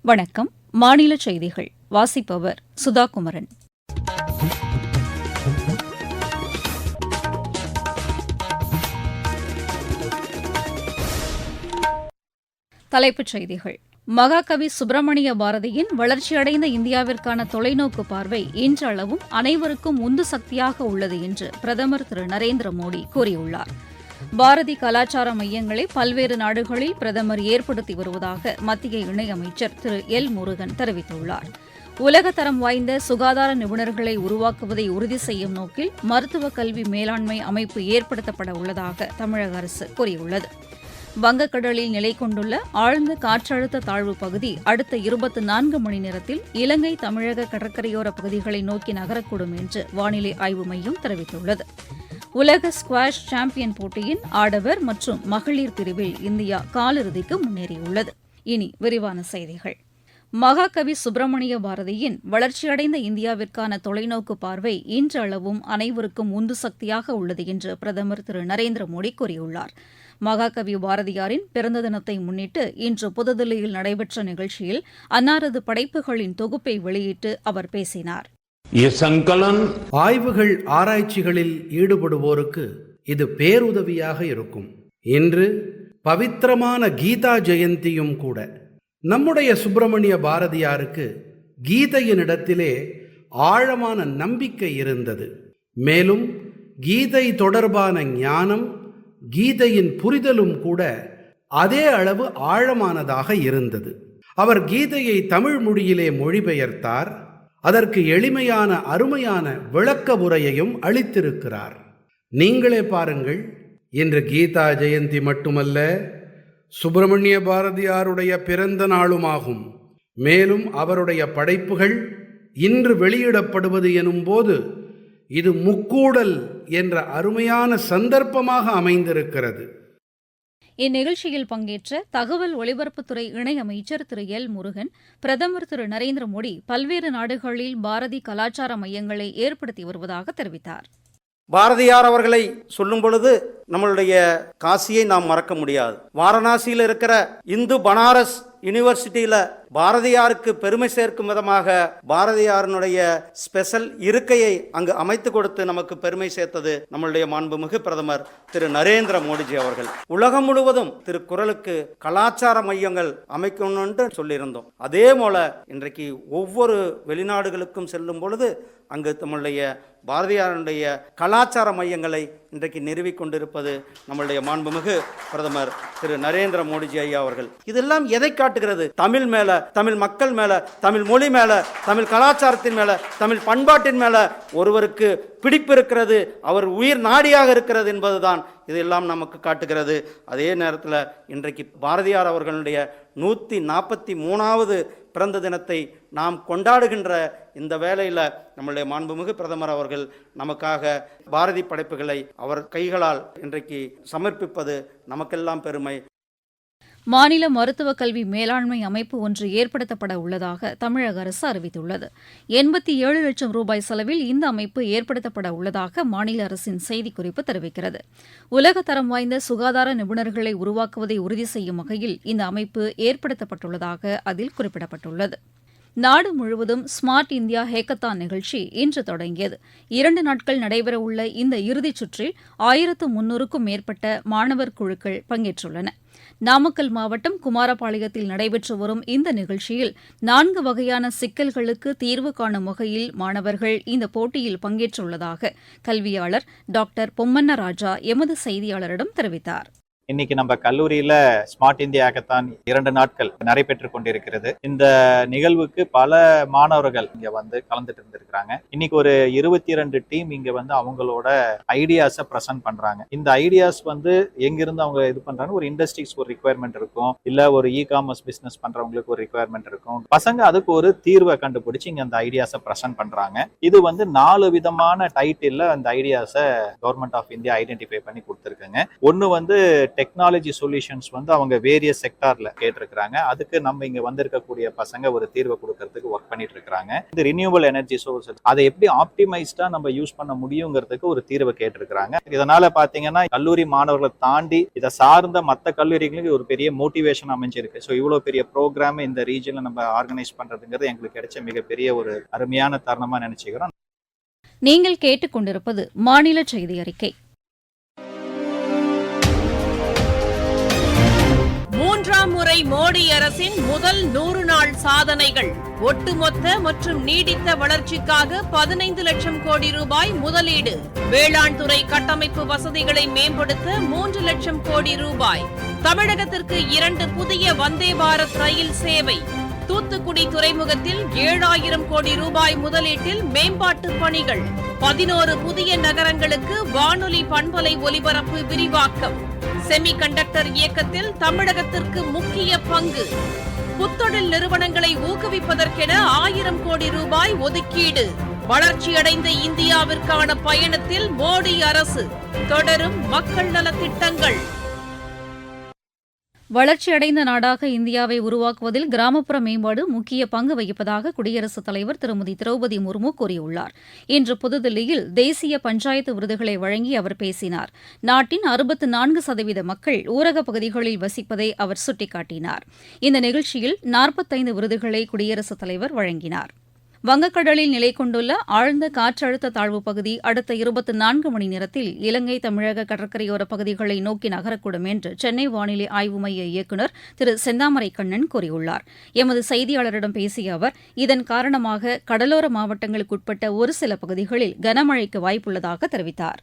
வணக்கம். மாநில செய்திகள் வாசிப்பவர் சுதா குமரன். தலைப்புச் செய்திகள். மகாகவி சுப்பிரமணிய பாரதியின் வளர்ச்சியடைந்த இந்தியாவிற்கான தொலைநோக்கு பார்வை இன்றளவும் அனைவருக்கும் உந்து சக்தியாக உள்ளது என்று பிரதமர் திரு நரேந்திர மோடி கூறியுள்ளார். பாரதி கலாச்சார மையங்களை பல்வேறு நாடுகளில் பிரதமர் ஏற்படுத்தி வருவதாக மத்திய இணையமைச்சர் திரு எல் முருகன் தெரிவித்துள்ளார். உலகத்தரம் வாய்ந்த சுகாதார நிபுணர்களை உருவாக்குவதை உறுதி செய்யும் நோக்கில் மருத்துவ கல்வி மேலாண்மை அமைப்பு ஏற்படுத்தப்பட உள்ளதாக தமிழக அரசு கூறியுள்ளது. வங்கக்கடலில் நிலை கொண்டுள்ள ஆழ்ந்த காற்றழுத்த தாழ்வு பகுதி அடுத்த 24 மணி நேரத்தில் இலங்கை தமிழக கடற்கரையோர பகுதிகளை நோக்கி நகரக்கூடும் என்று வானிலை ஆய்வு மையம் தெரிவித்துள்ளது. உலக ஸ்குவாஷ் சாம்பியன் போட்டியின் ஆடவர் மற்றும் மகளிர் பிரிவில் இந்தியா காலிறுதிக்கு முன்னேறியுள்ளது. இனி விரிவான செய்திகள். மகாகவி சுப்பிரமணிய பாரதியின் வளர்ச்சியடைந்த இந்தியாவிற்கான தொலைநோக்கு பார்வை இன்றளவும் அனைவருக்கும் உந்து சக்தியாக உள்ளது என்று பிரதமர் திரு நரேந்திர மோடி கூறியுள்ளார். மகாகவி பாரதியாரின் பிறந்த தினத்தை முன்னிட்டு இன்று புதுதில்லியில் நடைபெற்ற நிகழ்ச்சியில் அன்னாரது படைப்புகளின் தொகுப்பை வெளியிட்டு அவர் பேசினார். ஆய்வுகள் ஆராய்ச்சிகளில் ஈடுபடுவோருக்கு இது பேருதவியாக இருக்கும். இன்று பவித்திரமான கீதா ஜெயந்தியும் கூட. நம்முடைய சுப்பிரமணிய பாரதியாருக்கு கீதையினிடத்திலே ஆழமான நம்பிக்கை இருந்தது. மேலும் கீதை தொடர்பான ஞானம், கீதையின் புரிதலும் கூட அதே அளவு ஆழமானதாக இருந்தது. அவர் கீதையை தமிழ் மொழியிலே மொழிபெயர்த்தார். அதற்கு எளிமையான அருமையான விளக்க உரையையும் அளித்திருக்கிறார். நீங்களே பாருங்கள், இன்று கீதா ஜெயந்தி மட்டுமல்ல, சுப்பிரமணிய பாரதியாருடைய பிறந்த நாளுமாகும். மேலும் அவருடைய படைப்புகள் இன்று வெளியிடப்படுவது எனும்போது இது முக்கூடல் என்ற அருமையான சந்தர்ப்பமாக அமைந்திருக்கிறது. இந்நிகழ்ச்சியில் பங்கேற்ற தகவல் ஒலிபரப்புத்துறை இணையமைச்சர் திரு எல் முருகன், பிரதமர் திரு நரேந்திர மோடி பல்வேறு நாடுகளில் பாரதி கலாச்சார மையங்களை ஏற்படுத்தி வருவதாக தெரிவித்தார். பாரதியார் அவர்களை சொல்லும் பொழுது நம்மளுடைய காசியை நாம் மறக்க முடியாது. வாரணாசியில் இருக்கிற இந்து பனாரஸ் யூனிவர்சிட்டியில பாரதியாருக்கு பெருமை சேர்க்கும் விதமாக பாரதியாரினுடைய ஸ்பெஷல் இருக்கையை அங்கு அமைத்து கொடுத்து நமக்கு பெருமை சேர்த்தது நம்மளுடைய மாண்புமிகு பிரதமர் திரு நரேந்திர மோடிஜி அவர்கள். உலகம் முழுவதும் திருக்குறளுக்கு கலாச்சார மையங்கள் அமைக்கணும் என்று சொல்லியிருந்தோம். அதே போல இன்றைக்கு ஒவ்வொரு வெளிநாடுகளுக்கும் செல்லும் பொழுது அங்கு நம்மளுடைய பாரதியாருடைய கலாச்சார மையங்களை இன்றைக்கு நிறுவிக் கொண்டிருப்பது நம்மளுடைய மாண்புமிகு பிரதமர் திரு நரேந்திர மோடிஜி ஐயா அவர்கள். இதெல்லாம் எதை காட்டுகிறது? தமிழ் மேல, தமிழ் மக்கள் மேல, தமிழ் மொழி மேல, தமிழ் கலாச்சாரத்தின் மேல, தமிழ் பண்பாட்டின் மேல ஒருவருக்கு பிடிப்பு இருக்கிறது, அவர் உயிர் நாடியாக இருக்கிறது என்பதுதான் இதெல்லாம் நமக்கு காட்டுகிறது. அதே நேரத்தில் இன்றைக்கு பாரதியார் அவர்களுடைய 143வது பிறந்த தினத்தை நாம் கொண்டாடுகின்ற இந்த வேளையில் நம்முடைய மாண்புமிகு பிரதமர் அவர்கள் நமக்காக பாரதி படைப்புகளை அவர் கைகளால் இன்றைக்கு சமர்ப்பிப்பது நமக்கெல்லாம் பெருமை. மாநில மருத்துவ கல்வி மேலாண்மை அமைப்பு ஒன்று ஏற்படுத்தப்பட உள்ளதாக தமிழக அரசு அறிவித்துள்ளது. 87 லட்சம் ரூபாய் செலவில் இந்த அமைப்பு ஏற்படுத்தப்பட உள்ளதாக மாநில அரசின் செய்திக்குறிப்பு தெரிவிக்கிறது. உலகத்தரம் வாய்ந்த சுகாதார நிபுணர்களை உருவாக்குவதை உறுதி செய்யும் வகையில் இந்த அமைப்பு ஏற்படுத்தப்பட்டுள்ளதாக அதில் குறிப்பிடப்பட்டுள்ளது. நாடு முழுவதும் ஸ்மார்ட் இந்தியா ஹேக்கத்தான் நிகழ்ச்சி இன்று தொடங்கியது. 2 நாட்கள் நடைபெறவுள்ள இந்த இறுதிச் சுற்றில் 1300க்கும் மேற்பட்ட மாணவர் குழுக்கள் பங்கேற்றுள்ளன. நாமக்கல் மாவட்டம் குமாரபாளையத்தில் நடைபெற்று வரும் இந்த நிகழ்ச்சியில் 4 வகையான சிக்கல்களுக்கு தீர்வு காணும் வகையில் மாணவர்கள் இந்த போட்டியில் பங்கேற்றுள்ளதாக கல்வியாளர் டாக்டர் பொம்மண்ண ராஜா எமது செய்தியாளரிடம் தெரிவித்தார். இன்னைக்கு நம்ம கல்லூரியில ஸ்மார்ட் இந்தியா ஹேக்கத்தான் 2 நாட்கள் நடைபெற்று கொண்டிருக்கிறது. இந்த நிகழ்வுக்கு பல மாணவர்கள் இங்க வந்து கலந்துட்டு இருந்திருக்கிறாங்க. இன்னைக்கு ஒரு 22 டீம் இங்க வந்து அவங்களோட ஐடியாஸை ப்ரெசென்ட் பண்றாங்க. இந்த ஐடியாஸ் வந்து எங்கிருந்து அவங்க இது பண்றாங்க, ஒரு இண்டஸ்ட்ரீஸ் ஒரு ரிக்குவயர்மெண்ட் இருக்கும், இல்ல ஒரு காமர்ஸ் பிசினஸ் பண்றவங்களுக்கு ஒரு ரிக்குவயர்மெண்ட் இருக்கும். பசங்க அதுக்கு ஒரு தீர்வை கண்டுபிடிச்சு இங்க அந்த ஐடியாஸை ப்ரெசென்ட் பண்றாங்க. இது வந்து 4 விதமான டைட்டில்ல அந்த ஐடியாஸை கவர்மெண்ட் ஆஃப் இந்தியா ஐடென்டிஃபை பண்ணி கொடுத்துருக்காங்க. ஒன்னு வந்து டெக்னாலஜி சொல்யூஷன்ஸ் வந்து அவங்க வேரியஸ் செக்டார்ல கேட்டிருக்கிறாங்க. அதுக்கு நம்ம இங்க வந்திருக்கக்கூடிய பசங்க ஒரு தீர்வை கொடுக்கறதுக்கு ஒர்க் பண்ணிட்டு இருக்காங்க. இந்த ரினியூவபிள் எனர்ஜி சோர்சஸ் அதை எப்படி ஆப்டிமைஸ்டா நம்ம யூஸ் பண்ண முடியுங்கிறதுக்கு ஒரு தீர்வை கேட்டிருக்கிறாங்க. இதனால பாத்தீங்கன்னா கல்லூரி மாணவர்களை தாண்டி இதை சார்ந்த மற்ற கல்லூரிகளுக்கு ஒரு பெரிய மோட்டிவேஷன் அமைஞ்சிருக்கு. ஸோ இவ்வளவு பெரிய ப்ரோக்ராம் இந்த ரீஜன்ல நம்ம ஆர்கனைஸ் பண்றதுங்கிறது எங்களுக்கு கிடைச்ச மிகப்பெரிய ஒரு அருமையான தருணமா நினைச்சுக்கிறோம். நீங்கள் கேட்டுக்கொண்டிருப்பது மாநில செய்தி அறிக்கை. மூன்றாம் முறை மோடி அரசின் முதல் 100 நாள் சாதனைகள். ஒட்டுமொத்த மற்றும் நீடித்த வளர்ச்சிக்காக 15 லட்சம் கோடி ரூபாய் முதலீடு. வேளாண் துறை கட்டமைப்பு வசதிகளை மேம்படுத்த 3 லட்சம் கோடி ரூபாய். தமிழகத்திற்கு 2 புதிய வந்தே பாரத் ரயில் சேவை. தூத்துக்குடி துறைமுகத்தில் 7000 கோடி ரூபாய் முதலீட்டில் மேம்பாட்டு பணிகள். 11 புதிய நகரங்களுக்கு வானொலி பண்பலை ஒலிபரப்பு விரிவாக்கம். செமிகண்டக்டர் இயக்கத்தில் தமிழகத்திற்கு முக்கிய பங்கு. புத்தொழில் நிறுவனங்களை ஊக்குவிப்பதற்கென 1000 கோடி ரூபாய் ஒதுக்கீடு. வளர்ச்சியடைந்த இந்தியாவிற்கான பயணத்தில் மோடி அரசு. தொடரும் மக்கள் நலத் திட்டங்கள். வளர்ச்சியடைந்த நாடாக இந்தியாவை உருவாக்குவதில் கிராமப்புற மேம்பாடு முக்கிய பங்கு வகிப்பதாக குடியரசுத் தலைவர் திருமதி திரௌபதி முர்மு கூறியுள்ளார். இன்று புதுதில்லியில் தேசிய பஞ்சாயத்து விருதுகளை வழங்கி அவர் பேசினார். நாட்டின் 64% மக்கள் ஊரகப் பகுதிகளில் வசிப்பதை அவர் சுட்டிக்காட்டினார். இந்த நிகழ்ச்சியில் 45 விருதுகளை குடியரசுத் தலைவர் வழங்கினார். வங்கக்கடலில் நிலை கொண்டுள்ள ஆழ்ந்த காற்றழுத்த தாழ்வுப் பகுதி அடுத்த 24 மணி நேரத்தில் இலங்கை தமிழக கடற்கரையோரப் பகுதிகளை நோக்கி நகரக்கூடும் என்று சென்னை வானிலை ஆய்வு மைய இயக்குநர் திரு செந்தாமரை கண்ணன் கூறியுள்ளார். எமது செய்தியாளரிடம் பேசிய அவர் இதன் காரணமாக கடலோர மாவட்டங்களுக்குட்பட்ட ஒரு சில பகுதிகளில் கனமழைக்கு வாய்ப்புள்ளதாக தெரிவித்தார்.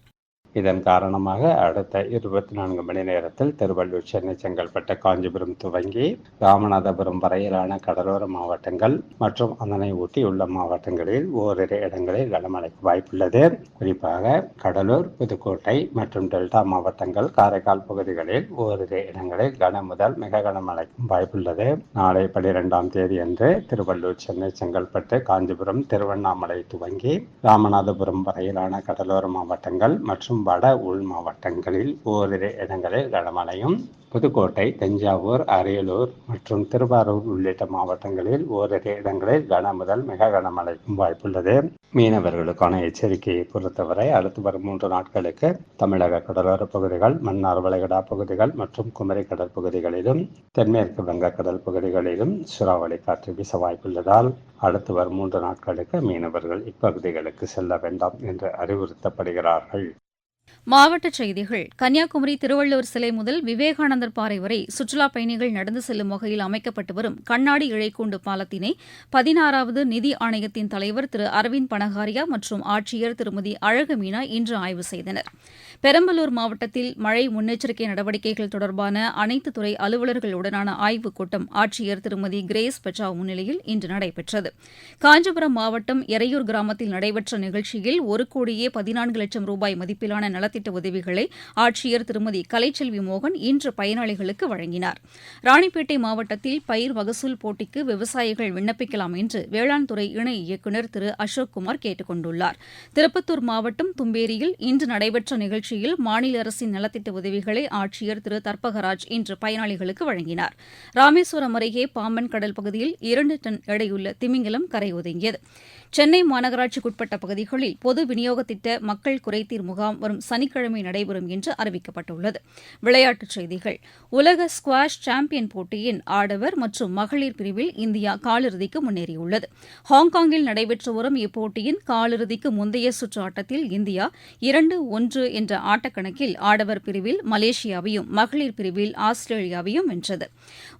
இதன் காரணமாக அடுத்த 24 மணி நேரத்தில் திருவள்ளூர், சென்னை, செங்கல்பட்டு, காஞ்சிபுரம் துவங்கி ராமநாதபுரம் வரையிலான கடலோர மாவட்டங்கள் மற்றும் அதனை ஒட்டியுள்ள மாவட்டங்களில் ஓரிரு இடங்களில் கனமழைக்கு வாய்ப்புள்ளது. குறிப்பாக கடலூர், புதுக்கோட்டை மற்றும் டெல்டா மாவட்டங்கள், காரைக்கால் பகுதிகளில் ஓரிரு இடங்களில் கன முதல் மிக கனமழைக்கும் வாய்ப்புள்ளது. நாளை 12ஆம் தேதி அன்று திருவள்ளூர், சென்னை, செங்கல்பட்டு, காஞ்சிபுரம், திருவண்ணாமலை துவங்கி ராமநாதபுரம் வரையிலான கடலோர மாவட்டங்கள் மற்றும் வட உள் மாவட்டங்களில் ஓரிரு இடங்களில் கனமழையும், புதுக்கோட்டை, தஞ்சாவூர், அரியலூர் மற்றும் திருவாரூர் உள்ளிட்ட மாவட்டங்களில் ஓரிரு இடங்களில் கன முதல் மிக கனமழைக்கும் வாய்ப்புள்ளது. மீனவர்களுக்கான எச்சரிக்கையை பொறுத்தவரை அடுத்து வரும் 3 நாட்களுக்கு தமிழக கடலோர பகுதிகள், மன்னார் வளைகுடா பகுதிகள் மற்றும் குமரி கடற்பகுதிகளிலும் தென்மேற்கு வங்கக்கடல் பகுதிகளிலும் சூறாவளி காற்று வீச வாய்ப்புள்ளதால் அடுத்து வரும் 3 நாட்களுக்கு மீனவர்கள் இப்பகுதிகளுக்கு செல்ல வேண்டாம் என்று அறிவுறுத்தப்படுகிறார்கள். மாவட்டச் செய்திகள். கன்னியாகுமரி திருவள்ளுவர் சிலை முதல் விவேகானந்தர் பாறை வரை சுற்றுலாப் பயணிகள் நடந்து செல்லும் வகையில் அமைக்கப்பட்டு வரும் கண்ணாடி இழைக்கூண்டு பாலத்தினை 16வது நிதி ஆணையத்தின் தலைவர் திரு அரவிந்த் பனகாரியா மற்றும் ஆட்சியர் திருமதி அழகு மீனா இன்று ஆய்வு செய்தனர். பெரம்பலூர் மாவட்டத்தில் மழை முன்னெச்சரிக்கை நடவடிக்கைகள் தொடர்பான அனைத்து துறை அலுவலர்களுடனான ஆய்வுக் கூட்டம் ஆட்சியர் திருமதி கிரேஸ் பச்சாவ் முன்னிலையில் இன்று நடைபெற்றது. காஞ்சிபுரம் மாவட்டம் எரையூர் கிராமத்தில் நடைபெற்ற நிகழ்ச்சியில் 1,14 லட்சம் ரூபாய் மதிப்பிலான நலத்திட்ட உதவிகளை ஆட்சியர் திருமதி கலைச்செல்வி மோகன் இன்று பயனாளிகளுக்கு வழங்கினார். ராணிப்பேட்டை மாவட்டத்தில் பயிர் வகசூல் போட்டிக்கு விவசாயிகள் விண்ணப்பிக்கலாம் என்று வேளாண் துறை இணை இயக்குநர் திரு அசோக் குமார் கேட்டுக் கொண்டுள்ளார். திருப்பத்தூர் மாவட்டம் தும்பேரியில் இன்று நடைபெற்ற நிகழ்ச்சியில் மாநில அரசின் நலத்திட்ட உதவிகளை ஆட்சியர் திரு தர்பகராஜ் இன்று பயனாளிகளுக்கு வழங்கினார். ராமேஸ்வரம் அருகே பாம்பன் கடல் பகுதியில் 2 டன் எடையுள்ள திமிங்கலம் கரை ஒதுங்கியது. சென்னை மாநகராட்சிக்குட்பட்ட பகுதிகளில் பொது விநியோக திட்ட மக்கள் குறைதீர் முகாம் வரும் சனிக்கிழமை நடைபெறும் என்று அறிவிக்கப்பட்டுள்ளது. விளையாட்டுச் செய்திகள். உலக ஸ்குவாஷ் சாம்பியன் போட்டியின் ஆடவர் மற்றும் மகளிர் பிரிவில் இந்தியா காலிறுதிக்கு முன்னேறியுள்ளது. ஹாங்காங்கில் நடைபெற்று வரும் இப்போட்டியின் காலிறுதிக்கு முந்தைய சுற்று ஆட்டத்தில் இந்தியா 2-1 என்ற ஆட்டக்கணக்கில் ஆடவர் பிரிவில் மலேசியாவையும் மகளிர் பிரிவில் ஆஸ்திரேலியாவையும் வென்றது.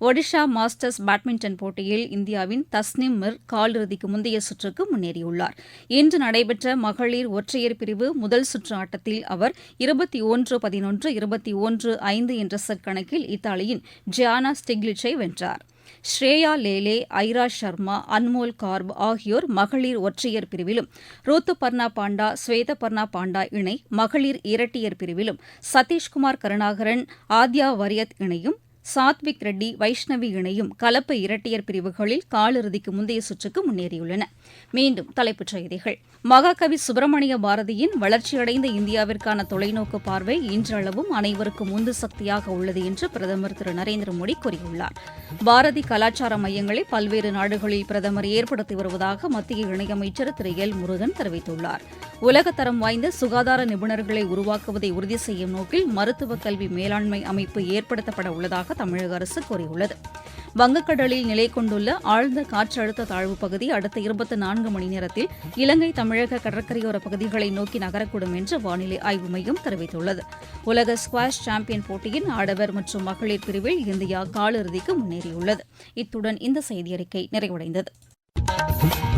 ஒடிஷா மாஸ்டர்ஸ் பேட்மிண்டன் போட்டியில் இந்தியாவின் தஸ்னிம் மிர் காலிறுதிக்கு முந்தைய சுற்றுக்கு முன்னேறியுள்ளார். இன்று நடைபெற்ற மகளிர் ஒற்றையர் பிரிவு முதல் சுற்று ஆட்டத்தில் அவர் 21-11, 21-5 என்ற செட் கணக்கில் இத்தாலியின் ஜியானா ஸ்டிக்லிச்சை வென்றார். ஸ்ரேயா லேலே, ஐரா சர்மா, அன்மோல் கார்ப் ஆகியோர் மகளிர் ஒற்றையர் பிரிவிலும், ருத்துபர்ணா பாண்டா, ஸ்வேதபர்ணா பாண்டா இணை மகளிர் இரட்டையர் பிரிவிலும், சதீஷ்குமார் கருணாகரன், ஆத்யா வரியத் இணையும் சாத்விக் ரெட்டி வைஷ்ணவி இணையும் கலப்பு இரட்டையர் பிரிவுகளில் காலிறுதிக்கு முந்தைய சுற்றுக்கு முன்னேறியுள்ளன. மீண்டும் தலைப்புச் செய்திகள். மகாகவி சுப்பிரமணிய பாரதியின் வளர்ச்சியடைந்த இந்தியாவிற்கான தொலைநோக்கு பார்வை இன்றளவும் அனைவருக்கும் உந்து சக்தியாக உள்ளது என்று பிரதமர் திரு நரேந்திர மோடி கூறியுள்ளார். பாரதி கலாச்சார மையங்களை பல்வேறு நாடுகளில் பிரதமர் ஏற்படுத்தி வருவதாக மத்திய இணையமைச்சர் திரு எல் முருகன் தெரிவித்துள்ளார். உலகத்தரம் வாய்ந்த சுகாதார நிபுணர்களை உருவாக்குவதை உறுதி செய்யும் நோக்கில் மருத்துவ கல்வி மேலாண்மை அமைப்பு ஏற்படுத்தப்பட உள்ளதாக தமிழக அரசு கூறியுள்ளது. வங்கக்கடலில் நிலை கொண்டுள்ள ஆழ்ந்த காற்றழுத்த தாழ்வுப் பகுதி அடுத்த 24 மணி நேரத்தில் இலங்கை தமிழக கடற்கரையோர பகுதிகளை நோக்கி நகரக்கூடும் என்று வானிலை ஆய்வு மையம் தெரிவித்துள்ளது. உலக ஸ்குவாஷ் சாம்பியன் போட்டியின் ஆடவர் மற்றும் மகளிர் பிரிவில் இந்தியா காலிறுதிக்கு முன்னேறியுள்ளது. இத்துடன் இந்த செய்தியறிக்கை நிறைவடைந்தது.